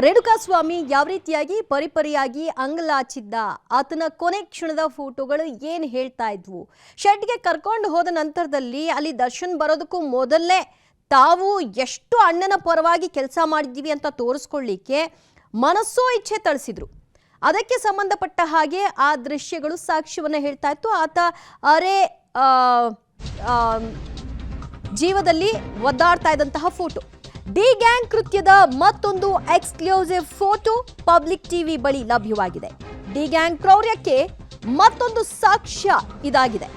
ರೇಣುಕಾಸ್ವಾಮಿ ಯಾವ ರೀತಿಯಾಗಿ ಪರಿಪರಿಯಾಗಿ ಅಂಗಲಾಚಿದ್ದ, ಆತನ ಕೊನೆ ಕ್ಷಣದ ಫೋಟೋಗಳು ಏನು ಹೇಳ್ತಾ ಇದ್ವು. ಶೆಡ್ಗೆ ಕರ್ಕೊಂಡು ಹೋದ ನಂತರದಲ್ಲಿ ಅಲ್ಲಿ ದರ್ಶನ್ ಬರೋದಕ್ಕೂ ಮೊದಲೇ ತಾವು ಎಷ್ಟು ಅಣ್ಣನ ಪರವಾಗಿ ಕೆಲಸ ಮಾಡಿದ್ದೀವಿ ಅಂತ ತೋರಿಸ್ಕೊಳ್ಳಿಕ್ಕೆ ಮನಸ್ಸೋ ಇಚ್ಛೆ ತಳಿಸಿದ್ರು. ಅದಕ್ಕೆ ಸಂಬಂಧಪಟ್ಟ ಹಾಗೆ ಆ ದೃಶ್ಯಗಳು ಸಾಕ್ಷ್ಯವನ್ನು ಹೇಳ್ತಾ ಇತ್ತು. ಆತ ಜೀವದಲ್ಲಿ ಒದ್ದಾಡ್ತಾ ಇದ್ದಂತಹ ಫೋಟೋ. ಡಿ ಗ್ಯಾಂಗ್ ಕೃತ್ಯದ ಮತ್ತೊಂದು ಎಕ್ಸ್ಕ್ಲೂಸಿವ್ ಫೋಟೋ ಪಬ್ಲಿಕ್ ಟಿವಿ ಬಳಿ ಲಭ್ಯವಾಗಿದೆ. ಡಿ ಗ್ಯಾಂಗ್ ಕ್ರೌರ್ಯಕ್ಕೆ ಮತ್ತೊಂದು ಸಾಕ್ಷ್ಯ ಇದಾಗಿದೆ.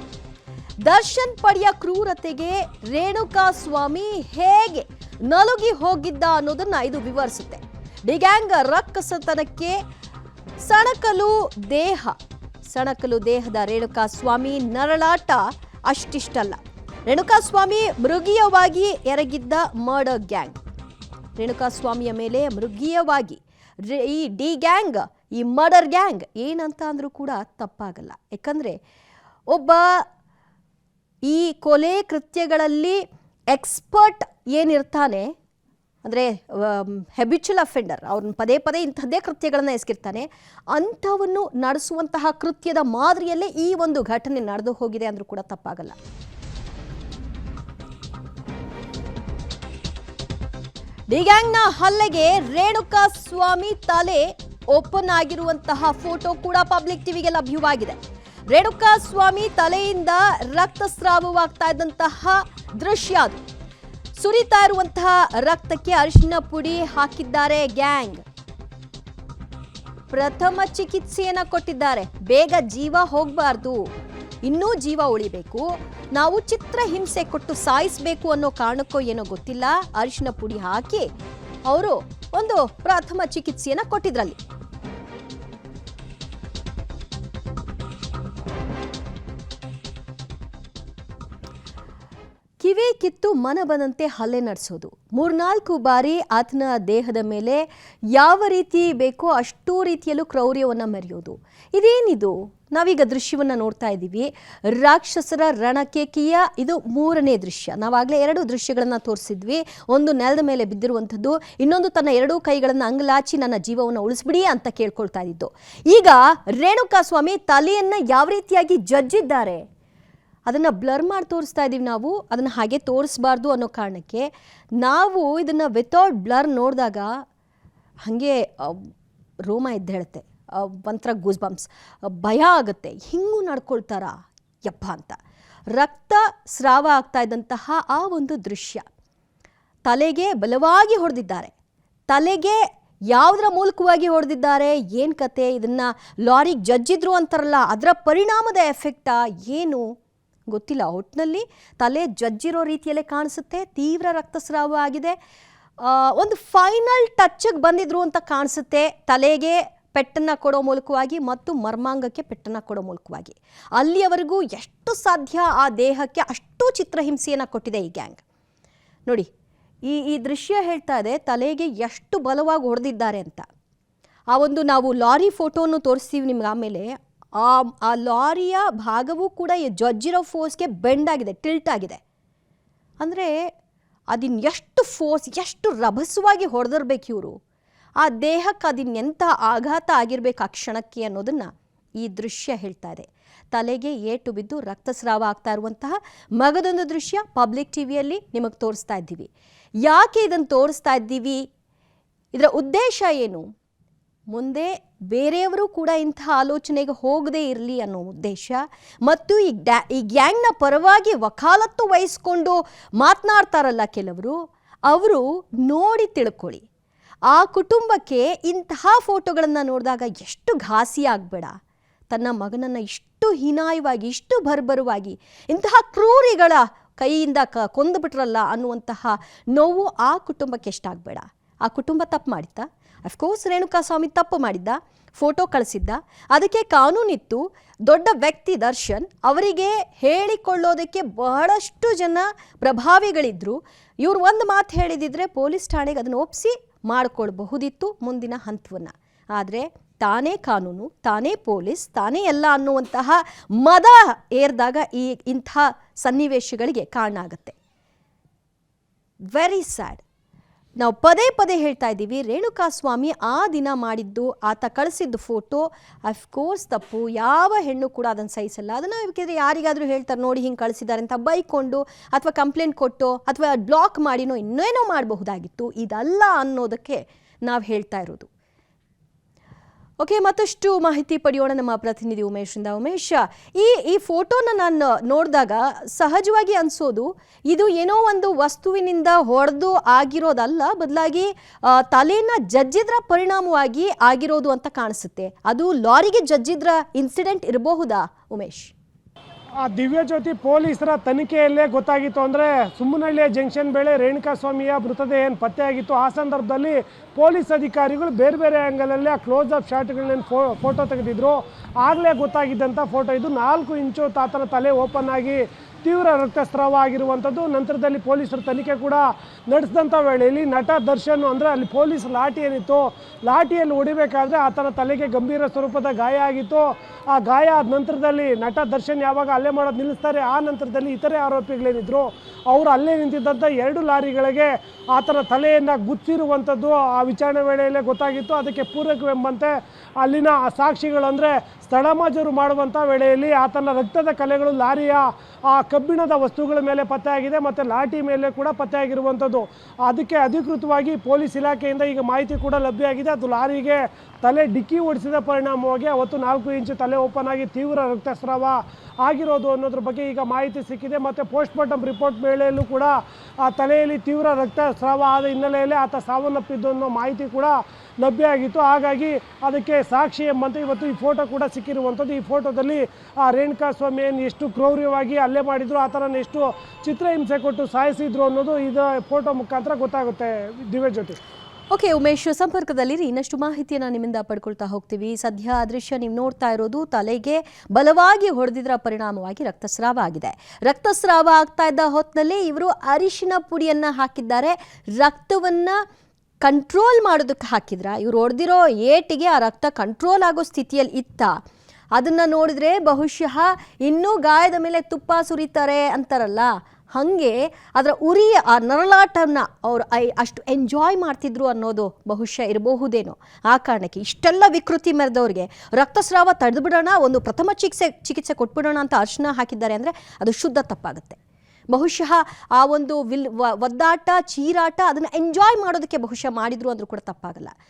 ದರ್ಶನ್ ಪಡೆಯ ಕ್ರೂರತೆಗೆ ರೇಣುಕಾಸ್ವಾಮಿ ಹೇಗೆ ನಲುಗಿ ಹೋಗಿದ್ದ ಅನ್ನೋದನ್ನ ಇದು ವಿವರಿಸುತ್ತೆ. ಡಿ ಗ್ಯಾಂಗ್ ರಕ್ಕಸತನಕ್ಕೆ ಸಣಕಲು ದೇಹದ ರೇಣುಕಾಸ್ವಾಮಿ ನರಳಾಟ ಅಷ್ಟಿಷ್ಟಲ್ಲ. ರೇಣುಕಾಸ್ವಾಮಿ ಮೃಗೀಯವಾಗಿ ಎರಗಿದ್ದ ಮರ್ಡರ್ ಗ್ಯಾಂಗ್. ರೇಣುಕಾಸ್ವಾಮಿಯ ಮೇಲೆ ಮೃಗೀಯವಾಗಿ ಈ ಡಿ ಗ್ಯಾಂಗ್, ಈ ಮರ್ಡರ್ ಗ್ಯಾಂಗ್ ಏನಂತ ಅಂದ್ರೂ ಕೂಡ ತಪ್ಪಾಗಲ್ಲ. ಯಾಕಂದ್ರೆ ಒಬ್ಬ ಈ ಕೊಲೆ ಕೃತ್ಯಗಳಲ್ಲಿ ಎಕ್ಸ್ಪರ್ಟ್ ಏನಿರ್ತಾನೆ, ಅಂದರೆ ಹೆಬಿಚುವಲ್ ಅಫೆಂಡರ್, ಅವ್ರನ್ನ ಪದೇ ಪದೇ ಇಂಥದ್ದೇ ಕೃತ್ಯಗಳನ್ನು ಎಸಗಿರ್ತಾನೆ, ಅಂಥವನ್ನು ನಡೆಸುವಂತಹ ಕೃತ್ಯದ ಮಾದರಿಯಲ್ಲೇ ಈ ಒಂದು ಘಟನೆ ನಡೆದು ಹೋಗಿದೆ ಅಂದ್ರೂ ಕೂಡ ತಪ್ಪಾಗಲ್ಲ. ಡಿ ಗ್ಯಾಂಗ್ನ ಹಲ್ಲೆಗೆ ರೇಣುಕಾಸ್ವಾಮಿ ತಲೆ ಓಪನ್ ಆಗಿರುವಂತಹ ಫೋಟೋ ಕೂಡ ಪಬ್ಲಿಕ್ ಟಿವಿಗೆ ಲಭ್ಯವಾಗಿದೆ. ರೇಣುಕಾಸ್ವಾಮಿ ತಲೆಯಿಂದ ರಕ್ತಸ್ರಾವವಾಗ್ತಾ ಇದ್ದಂತಹ ದೃಶ್ಯ ಅದು. ಸುರಿತಾ ಇರುವಂತಹ ರಕ್ತಕ್ಕೆ ಅರಿಶಿನ ಪುಡಿ ಹಾಕಿದ್ದಾರೆ ಗ್ಯಾಂಗ್. ಪ್ರಥಮ ಚಿಕಿತ್ಸೆಯನ್ನ ಕೊಟ್ಟಿದ್ದಾರೆ. ಬೇಗ ಜೀವ ಹೋಗಬಾರ್ದು, ಇನ್ನೂ ಜೀವ ಉಳಿಬೇಕು, ನಾವು ಚಿತ್ರಹಿಂಸೆ ಕೊಟ್ಟು ಸಾಯಿಸಬೇಕು ಅನ್ನೋ ಕಾರಣಕ್ಕೋ ಏನೋ ಗೊತ್ತಿಲ್ಲ, ಅರಿಶಿನ ಪುಡಿ ಹಾಕಿ ಅವರು ಒಂದು ಪ್ರಥಮ ಚಿಕಿತ್ಸೆಯನ್ನ ಕೊಟ್ಟಿದ್ರಲ್ಲಿ. ಕಿವಿ ಕಿತ್ತು ಮನ ಬಂದಂತೆ ಹಲ್ಲೆ ನಡೆಸೋದು, 3-4 ಬಾರಿ ಆತನ ದೇಹದ ಮೇಲೆ ಯಾವ ರೀತಿ ಬೇಕೋ ಅಷ್ಟೂ ರೀತಿಯಲ್ಲೂ ಕ್ರೌರ್ಯವನ್ನು ಮೆರೆಯೋದು. ಇದೇನಿದು? ನಾವೀಗ ದೃಶ್ಯವನ್ನು ನೋಡ್ತಾ ಇದ್ದೀವಿ. ರಾಕ್ಷಸರ ರಣಕೇಕೆಯ ಇದು 3ನೇ ದೃಶ್ಯ. ನಾವಾಗಲೇ 2 ದೃಶ್ಯಗಳನ್ನು ತೋರಿಸಿದ್ವಿ. ಒಂದು ನೆಲದ ಮೇಲೆ ಬಿದ್ದಿರುವಂಥದ್ದು, ಇನ್ನೊಂದು ತನ್ನ 2 ಕೈಗಳನ್ನು ಅಂಗಲಾಚಿ ನನ್ನ ಜೀವವನ್ನು ಉಳಿಸ್ಬಿಡಿ ಅಂತ ಕೇಳ್ಕೊಳ್ತಾ ಇದ್ದು. ಈಗ ರೇಣುಕಾಸ್ವಾಮಿ ತಲೆಯನ್ನು ಯಾವ ರೀತಿಯಾಗಿ ಜಜ್ಜಿದ್ದಾರೆ ಅದನ್ನು ಬ್ಲರ್ ಮಾಡಿ ತೋರಿಸ್ತಾ ಇದ್ದೀವಿ ನಾವು. ಅದನ್ನು ಹಾಗೆ ತೋರಿಸ್ಬಾರ್ದು ಅನ್ನೋ ಕಾರಣಕ್ಕೆ ನಾವು ಇದನ್ನು ವಿತೌಟ್ ಬ್ಲರ್ ನೋಡಿದಾಗ ಹಾಗೆ ರೋಮ ಎದ್ದೇಳುತ್ತೆ, ಒಂಥರ ಗೂಸ್ ಬಂಪ್ಸ್, ಭಯ ಆಗುತ್ತೆ. ಹಿಂಗೂ ನಡ್ಕೊಳ್ತಾರಾ ಯಪ್ಪ ಅಂತ. ರಕ್ತ ಸ್ರಾವ ಆಗ್ತಾ ಇದ್ದಂತಹ ಆ ಒಂದು ದೃಶ್ಯ. ತಲೆಗೆ ಬಲವಾಗಿ ಹೊಡೆದಿದ್ದಾರೆ. ತಲೆಗೆ ಯಾವುದರ ಮೂಲಕವಾಗಿ ಹೊಡೆದಿದ್ದಾರೆ, ಏನು ಕತೆ, ಇದನ್ನು ಲಾರಿಗೆ ಜಜ್ಜಿದ್ರು ಅಂತಾರಲ್ಲ, ಅದರ ಪರಿಣಾಮದ ಎಫೆಕ್ಟಾ ಏನು ಗೊತ್ತಿಲ್ಲ. ಒಟ್ಟಿನಲ್ಲಿ ತಲೆ ಜಜ್ಜಿರೋ ರೀತಿಯಲ್ಲೇ ಕಾಣಿಸುತ್ತೆ. ತೀವ್ರ ರಕ್ತಸ್ರಾವ ಆಗಿದೆ. ಒಂದು ಫೈನಲ್ ಟಚ್ಗೆ ಬಂದಿದ್ರು ಅಂತ ಕಾಣಿಸುತ್ತೆ. ತಲೆಗೆ ಪೆಟ್ಟನ್ನು ಕೊಡೋ ಮೂಲಕವಾಗಿ ಮತ್ತು ಮರ್ಮಾಂಗಕ್ಕೆ ಪೆಟ್ಟನ್ನು ಕೊಡೋ ಮೂಲಕವಾಗಿ. ಅಲ್ಲಿಯವರೆಗೂ ಎಷ್ಟು ಸಾಧ್ಯ ಆ ದೇಹಕ್ಕೆ ಅಷ್ಟು ಚಿತ್ರಹಿಂಸೆಯನ್ನು ಕೊಟ್ಟಿದೆ ಈ ಗ್ಯಾಂಗ್. ನೋಡಿ, ಈ ದೃಶ್ಯ ಹೇಳ್ತಾ ಇದೆ ತಲೆಗೆ ಎಷ್ಟು ಬಲವಾಗಿ ಹೊಡೆದಿದ್ದಾರೆ ಅಂತ. ಆ ಒಂದು ನಾವು ಲಾರಿ ಫೋಟೋವನ್ನು ತೋರಿಸ್ತೀವಿ ನಿಮ್ಗೆ ಆಮೇಲೆ. ಆ ಲಾರಿಯ ಭಾಗವೂ ಕೂಡ ಈ ಜಜ್ಜಿರೋ ಫೋರ್ಸ್ಗೆ ಬೆಂಡ್ ಆಗಿದೆ, ಟಿಲ್ಟ್ ಆಗಿದೆ. ಅಂದರೆ ಅದನ್ನ ಎಷ್ಟು ಫೋರ್ಸ್, ಎಷ್ಟು ರಭಸವಾಗಿ ಹೊಡೆದಿರ್ಬೇಕು ಇವರು, ಆ ದೇಹಕ್ಕೆ ಅದನ್ನೆಂಥ ಆಘಾತ ಆಗಿರ್ಬೇಕು ಆ ಕ್ಷಣಕ್ಕೆ ಅನ್ನೋದನ್ನು ಈ ದೃಶ್ಯ ಹೇಳ್ತಾ ಇದೆ. ತಲೆಗೆ ಏಟು ಬಿದ್ದು ರಕ್ತಸ್ರಾವ ಆಗ್ತಾ ಇರುವಂತಹ ಮಗದೊಂದು ದೃಶ್ಯ ಪಬ್ಲಿಕ್ ಟಿವಿಯಲ್ಲಿ ನಿಮಗೆ ತೋರಿಸ್ತಾ ಇದ್ದೀವಿ. ಯಾಕೆ ಇದನ್ನು ತೋರಿಸ್ತಾ ಇದ್ದೀವಿ, ಇದರ ಉದ್ದೇಶ ಏನು, ಮುಂದೆ ಬೇರೆಯವರು ಕೂಡ ಇಂಥ ಆಲೋಚನೆಗೆ ಹೋಗದೇ ಇರಲಿ ಅನ್ನೋ ಉದ್ದೇಶ, ಮತ್ತು ಈ ಗ್ಯಾಂಗ್ನ ಪರವಾಗಿ ವಕಾಲತ್ತು ವಹಿಸ್ಕೊಂಡು ಮಾತನಾಡ್ತಾರಲ್ಲ ಕೆಲವರು, ಅವರು ನೋಡಿ ತಿಳ್ಕೊಳ್ಳಿ. ಆ ಕುಟುಂಬಕ್ಕೆ ಇಂತಹ ಫೋಟೋಗಳನ್ನು ನೋಡಿದಾಗ ಎಷ್ಟು ಘಾಸಿ ಆಗಬೇಡ, ತನ್ನ ಮಗನನ್ನು ಇಷ್ಟು ಹೀನಾಯವಾಗಿ, ಇಷ್ಟು ಬರ್ಬರವಾಗಿ ಇಂತಹ ಕ್ರೂರಿಗಳ ಕೈಯಿಂದ ಕೊಂದುಬಿಟ್ರಲ್ಲ ಅನ್ನುವಂತಹ ನೋವು ಆ ಕುಟುಂಬಕ್ಕೆ ಎಷ್ಟಾಗಬೇಡ. ಆ ಕುಟುಂಬ ತಪ್ಪು ಮಾಡಿತ್ತಾ? ಅಫ್ಕೋರ್ಸ್ ರೇಣುಕಾಸ್ವಾಮಿ ತಪ್ಪು ಮಾಡಿದ್ದ, ಫೋಟೋ ಕಳಿಸಿದ್ದ, ಅದಕ್ಕೆ ಕಾನೂನಿತ್ತು. ದೊಡ್ಡ ವ್ಯಕ್ತಿ ದರ್ಶನ್, ಅವರಿಗೆ ಹೇಳಿಕೊಳ್ಳೋದಕ್ಕೆ ಬಹಳಷ್ಟು ಜನ ಪ್ರಭಾವಿಗಳಿದ್ರು. ಇವ್ರು ಒಂದು ಮಾತು ಹೇಳಿದಿದ್ರೆ ಪೊಲೀಸ್ ಠಾಣೆಗೆ ಅದನ್ನು ಒಪ್ಪಿಸಿ ಮಾಡಿಕೊಳ್ಬಹುದಿತ್ತು ಮುಂದಿನ ಹಂತವನ್ನು. ಆದರೆ ತಾನೇ ಕಾನೂನು, ತಾನೇ ಪೊಲೀಸ್, ತಾನೇ ಎಲ್ಲ ಅನ್ನುವಂತಹ ಮದ ಏರಿದಾಗ ಇಂಥ ಸನ್ನಿವೇಶಗಳಿಗೆ ಕಾರಣ ಆಗುತ್ತೆ. Very sad. ನಾವು ಪದೇ ಪದೇ ಹೇಳ್ತಾ ಇದ್ದೀವಿ, ರೇಣುಕಾಸ್ವಾಮಿ ಆ ದಿನ ಮಾಡಿದ್ದು, ಆತ ಕಳಿಸಿದ್ದು ಫೋಟೋ ಅಫ್ಕೋರ್ಸ್ ತಪ್ಪು. ಯಾವ ಹೆಣ್ಣು ಕೂಡ ಅದನ್ನು ಸಹಿಸಲ್ಲ. ಅದನ್ನು ಬೇಕಿದ್ರೆ ಯಾರಿಗಾದರೂ ಹೇಳ್ತಾರೆ ನೋಡಿ ಹಿಂಗೆ ಕಳಿಸಿದ್ದಾರೆ ಅಂತ ಬೈಕೊಂಡು ಅಥವಾ ಕಂಪ್ಲೇಂಟ್ ಕೊಟ್ಟು ಅಥವಾ ಬ್ಲಾಕ್ ಮಾಡಿನೋ ಇನ್ನೇನೋ ಮಾಡಬಹುದಾಗಿತ್ತು. ಇದಲ್ಲ ಅನ್ನೋದಕ್ಕೆ ನಾವು ಹೇಳ್ತಾ ಇರೋದು. ಓಕೆ, ಮತ್ತಷ್ಟು ಮಾಹಿತಿ ಪಡೆಯೋಣ ನಮ್ಮ ಪ್ರತಿನಿಧಿ ಉಮೇಶಿಂದ. ಉಮೇಶ್, ಈ ಫೋಟೋನ ನಾನು ನೋಡಿದಾಗ ಸಹಜವಾಗಿ ಅನಿಸೋದು ಇದು ಏನೋ ಒಂದು ವಸ್ತುವಿನಿಂದ ಹೊಡೆದು ಆಗಿರೋದಲ್ಲ, ಬದಲಾಗಿ ತಲೆನ ಜಜ್ಜಿದ್ರ ಪರಿಣಾಮವಾಗಿ ಆಗಿರೋದು ಅಂತ ಕಾಣಿಸುತ್ತೆ. ಅದು ಲಾರಿಗೆ ಜಜ್ಜಿದ್ರ ಇನ್ಸಿಡೆಂಟ್ ಇರಬಹುದಾ ಉಮೇಶ್? ಆ ದಿವ್ಯಜ್ಯೋತಿ ಪೊಲೀಸರ ತನಿಖೆಯಲ್ಲೇ ಗೊತ್ತಾಗಿತ್ತು. ಅಂದರೆ ಸುಮ್ಮನಹಳ್ಳಿಯ ಜಂಕ್ಷನ್ ವೇಳೆ ರೇಣುಕಾಸ್ವಾಮಿಯ ಮೃತದೇಹ ಏನು ಪತ್ತೆಯಾಗಿತ್ತು. ಆ ಸಂದರ್ಭದಲ್ಲಿ ಪೊಲೀಸ್ ಅಧಿಕಾರಿಗಳು ಬೇರೆ ಬೇರೆ ಆ್ಯಂಗಲಲ್ಲಿ ಆ ಕ್ಲೋಸ್ ಅಪ್ ಶಾಟ್ಗಳನ್ನ ಫೋಟೋ ತೆಗೆದಿದ್ರು. ಆಗಲೇ ಗೊತ್ತಾಗಿದ್ದಂಥ ಫೋಟೋ ಇದು. 4 ಇಂಚು ತಾತನ ತಲೆ ಓಪನ್ ಆಗಿ ತೀವ್ರ ರಕ್ತಸ್ರಾವ ಆಗಿರುವಂಥದ್ದು. ನಂತರದಲ್ಲಿ ಪೊಲೀಸರು ತನಿಖೆ ಕೂಡ ನಡೆಸಿದಂಥ ವೇಳೆಯಲ್ಲಿ ನಟ ದರ್ಶನ್ ಅಂದರೆ ಅಲ್ಲಿ ಪೊಲೀಸ್ ಲಾಠಿ ಏನಿತ್ತು, ಲಾಠಿಯಲ್ಲಿ ಹೊಡಿಬೇಕಾದ್ರೆ ಆತನ ತಲೆಗೆ ಗಂಭೀರ ಸ್ವರೂಪದ ಗಾಯ ಆಗಿತ್ತು. ಆ ಗಾಯ ಆದ ನಂತರದಲ್ಲಿ ನಟ ದರ್ಶನ್ ಯಾವಾಗ ಹಲ್ಲೆ ಮಾಡೋದು ನಿಲ್ಲಿಸ್ತಾರೆ, ಆ ನಂತರದಲ್ಲಿ ಇತರೆ ಆರೋಪಿಗಳೇನಿದ್ರು ಅವರು ಅಲ್ಲೇ ನಿಂತಿದ್ದಂಥ 2 ಲಾರಿಗಳಿಗೆ ಆತನ ತಲೆಯನ್ನು ಗುಚ್ಚಿರುವಂಥದ್ದು ಆ ವಿಚಾರಣೆ ವೇಳೆಯಲ್ಲೇ ಗೊತ್ತಾಗಿತ್ತು. ಅದಕ್ಕೆ ಪೂರಕವೆಂಬಂತೆ ಅಲ್ಲಿನ ಸಾಕ್ಷಿಗಳು ಅಂದರೆ ಸ್ಥಳಮಾಜರು ಮಾಡುವಂಥ ವೇಳೆಯಲ್ಲಿ ಆತನ ರಕ್ತದ ಕಲೆಗಳು ಲಾರಿಯ ಆ ಕಬ್ಬಿಣದ ವಸ್ತುಗಳ ಮೇಲೆ ಪತ್ತೆಯಾಗಿದೆ ಮತ್ತು ಲಾಠಿ ಮೇಲೆ ಕೂಡ ಪತ್ತೆಯಾಗಿರುವಂಥದ್ದು. ಅದಕ್ಕೆ ಅಧಿಕೃತವಾಗಿ ಪೊಲೀಸ್ ಇಲಾಖೆಯಿಂದ ಈಗ ಮಾಹಿತಿ ಕೂಡ ಲಭ್ಯವಾಗಿದೆ. ಅದು ಲಾರಿಗೆ ತಲೆ ಡಿಕ್ಕಿ ಓಡಿಸಿದ ಪರಿಣಾಮವಾಗಿ ಅವತ್ತು 4 ಇಂಚು ತಲೆ ಓಪನ್ ಆಗಿ ತೀವ್ರ ರಕ್ತಸ್ರಾವ ಆಗಿರೋದು ಅನ್ನೋದ್ರ ಬಗ್ಗೆ ಈಗ ಮಾಹಿತಿ ಸಿಕ್ಕಿದೆ. ಮತ್ತು ಪೋಸ್ಟ್ ಮಾರ್ಟಮ್ ರಿಪೋರ್ಟ್ ವೇಳೆಯಲ್ಲೂ ಕೂಡ ಆ ತಲೆಯಲ್ಲಿ ತೀವ್ರ ರಕ್ತಸ್ರಾವ ಆದ ಹಿನ್ನೆಲೆಯಲ್ಲಿ ಆತ ಸಾವನ್ನಪ್ಪಿದ್ದು ಅನ್ನೋ ಮಾಹಿತಿ ಕೂಡ ಲಭ್ಯ ಆಗಿತ್ತು. ಹಾಗಾಗಿ ಅದಕ್ಕೆ ಸಾಕ್ಷಿ ಎಂಬಂತೆ ಇವತ್ತು ಈ ಫೋಟೋ ಕೂಡ ಸಿಕ್ಕಿರುವಂಥದ್ದು. ಈ ಫೋಟೋದಲ್ಲಿ ಆ ರೇಣುಕಾಸ್ವಾಮಿಯನ್ನು ಎಷ್ಟು ಕ್ರೌರ್ಯವಾಗಿ ಹಲ್ಲೆ ಮಾಡಿದ್ರು, ಆತನನ್ನು ಎಷ್ಟು ಚಿತ್ರಹಿಂಸೆ ಕೊಟ್ಟು ಸಾಯಿಸಿದ್ರು ಅನ್ನೋದು ಇದು ಫೋಟೋ ಮುಖಾಂತರ ಗೊತ್ತಾಗುತ್ತೆ. ದಿವ್ಯಜ್ಯೋತಿ. ಓಕೆ ಉಮೇಶ್, ಸಂಪರ್ಕದಲ್ಲಿರಿ, ಇನ್ನಷ್ಟು ಮಾಹಿತಿಯನ್ನು ನಿಮ್ಮಿಂದ ಪಡ್ಕೊಳ್ತಾ ಹೋಗ್ತೀವಿ. ಸದ್ಯ ಆ ದೃಶ್ಯ ನೀವು ನೋಡ್ತಾ ಇರೋದು ತಲೆಗೆ ಬಲವಾಗಿ ಹೊಡೆದಿದ್ದರ ಪರಿಣಾಮವಾಗಿ ರಕ್ತಸ್ರಾವ ಆಗಿದೆ. ರಕ್ತಸ್ರಾವ ಆಗ್ತಾ ಇದ್ದ ಹೊತ್ತಿನಲ್ಲಿ ಇವರು ಅರಿಶಿನ ಪುಡಿಯನ್ನು ಹಾಕಿದ್ದಾರೆ. ರಕ್ತವನ್ನು ಕಂಟ್ರೋಲ್ ಮಾಡೋದಕ್ಕೆ ಹಾಕಿದ್ರ? ಇವ್ರು ಹೊಡೆದಿರೋ ಏಟಿಗೆ ಆ ರಕ್ತ ಕಂಟ್ರೋಲ್ ಆಗೋ ಸ್ಥಿತಿಯಲ್ಲಿ ಇತ್ತ? ಅದನ್ನು ನೋಡಿದ್ರೆ ಬಹುಶಃ ಇನ್ನೂ ಗಾಯದ ಮೇಲೆ ತುಪ್ಪ ಸುರಿತಾರೆ ಅಂತಾರಲ್ಲ, ಹಾಗೆ ಅದರ ಉರಿಯ ಆ ನರಳಾಟವನ್ನು ಅವರು ಅಷ್ಟು ಎಂಜಾಯ್ ಮಾಡ್ತಿದ್ರು ಅನ್ನೋದು ಬಹುಶಃ ಇರಬಹುದೇನೋ. ಆ ಕಾರಣಕ್ಕೆ ಇಷ್ಟೆಲ್ಲ ವಿಕೃತಿ ಮೆರೆದವ್ರಿಗೆ ರಕ್ತಸ್ರಾವ ತಡೆದುಬಿಡೋಣ, ಒಂದು ಪ್ರಥಮ ಚಿಕಿತ್ಸೆ ಕೊಟ್ಬಿಡೋಣ ಅಂತ ಅರ್ಶನ ಹಾಕಿದ್ದಾರೆ ಅಂದರೆ ಅದು ಶುದ್ಧ ತಪ್ಪಾಗುತ್ತೆ. ಬಹುಶಃ ಆ ಒಂದು ಒದ್ದಾಟ ಚೀರಾಟ ಅದನ್ನು ಎಂಜಾಯ್ ಮಾಡೋದಕ್ಕೆ ಬಹುಶಃ ಮಾಡಿದ್ರು ಅಂದರೂ ಕೂಡ ತಪ್ಪಾಗಲ್ಲ.